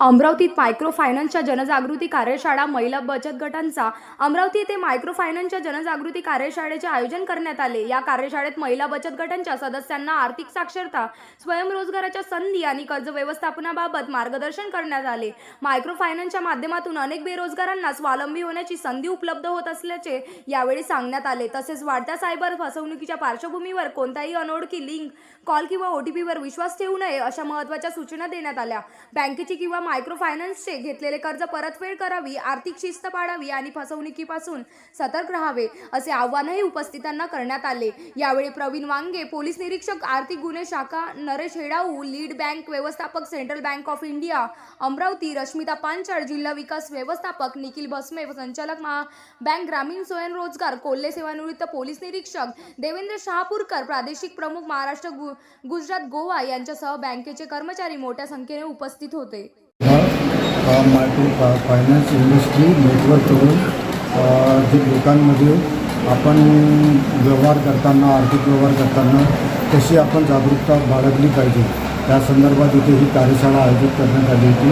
अमरावतीत मायक्रो फायनान्सच्या जनजागृती कार्यशाळा महिला बचत गटांचा अमरावती येथे मायक्रो फायनान्सच्या जनजागृती कार्यशाळेचे आयोजन करण्यात आले। या कार्यशाळेत महिला बचत गटांच्या सदस्यांना आर्थिक साक्षरता, स्वयंरोजगाराच्या संधी आणि कर्ज व्यवस्थापनाबाबत मार्गदर्शन करण्यात आले। मायक्रो फायनान्सच्या माध्यमातून अनेक बेरोजगारांना स्वावलंबी होण्याची संधी उपलब्ध होत असल्याचे यावेळी सांगण्यात आले। तसेच वाढत्या सायबर फसवणुकीच्या पार्श्वभूमीवर कोणताही अनोळखी लिंक, कॉल किंवा ओटीपीवर विश्वास ठेवू नये अशा महत्त्वाच्या सूचना देण्यात आल्या। बँकेची किंवा मायक्रो फायनान्सचे घेतलेले कर्ज परतफेड करावी, आर्थिक शिस्त पाळावी आणि फसवणुकीपासून सतर्क राहावे असे आवाहनही उपस्थितांना करण्यात आले। यावेळी प्रवीण वांगे, पोलीस निरीक्षक आर्थिक गुन्हे शाखा, नरेश हेडाऊ, लीड बँक व्यवस्थापक, central bank of India Amravati, Rashmita Panchal, जिल्हा विकास व्यवस्थापक, निखिल भस्मे, संचालक बँक ग्रामीण स्वयंरोजगार, कोल्हे सेवानिवृत्त पोलीस निरीक्षक, देवेंद्र शहापूरकर, प्रादेशिक प्रमुख महाराष्ट्र, गुजरात, गोवा यांच्यासह बँकेचे कर्मचारी मोठ्या संख्येने उपस्थित होते। मायक्रो फायनान्स इंडस्ट्री नेटवर्क करून जे लोकांमध्ये आपण व्यवहार करताना, आर्थिक व्यवहार करताना कशी आपण जागरूकता बाळगली पाहिजे त्या संदर्भात इथे ही कार्यशाळा आयोजित करण्यात आली होती।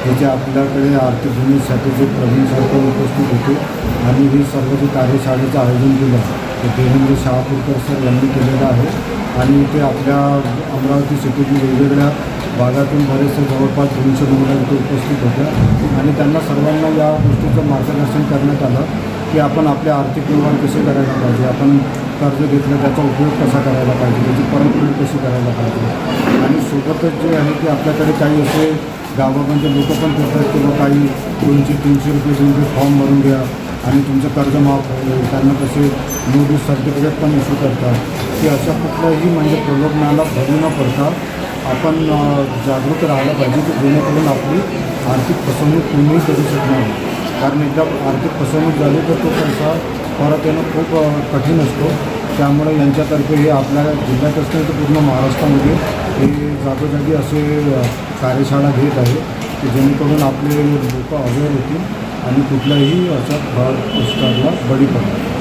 जिथे आपल्याकडे आर्थिक गुन्हेसाठी प्रवीण सरकार उपस्थित होते आणि ही सर्व जे कार्यशाळेचं आयोजन केलं ते देवेंद्र शहापूरकर सर यांनी केलेलं आहे। आणि इथे आपल्या अमरावती सिटीतील वेगवेगळ्या भागातून बरेचसे जवळपास 200 महिला इथे उपस्थित होत्या आणि त्यांना सर्वांना या गोष्टीचं मार्गदर्शन करण्यात आलं की आपण आपले आर्थिक व्यवहार कसे करायला पाहिजे, आपण कर्ज घेतलं त्याचा उपयोग कसा करायला पाहिजे, त्याची परतफेड कशी करायला पाहिजे। आणि सोबतच जे आहे की आपल्याकडे काही असे गावामध्ये लोक पण करतात किंवा काही 200-300 रुपये देऊन फॉर्म भरून घ्या आणि तुमचं कर्ज माफ होईल, त्यांना तसे नोटीस सर्टिफिकेट पण इश्यू करतात की अशा कुठल्याही म्हणजे प्रलोभनाला भरू न पडता आपण जागरूक राहायला पाहिजे की जेणेकरून आपली आर्थिक फसवणूक कोणीही करू शकणार नाही। कारण एकदा आर्थिक फसवणूक झाली तर तो पैसा परत येणं खूप कठीण असतो। त्यामुळे यांच्यातर्फे हे आपल्या जिल्ह्यात असतील तर पूर्ण महाराष्ट्रामध्ये हे जागोजागी असे कार्यशाळा घेत आहे की जेणेकरून आपले लोक अवेअर होतील आणि कुठल्याही अशा फ्रॉड प्रस्तावाला बळी पडतील।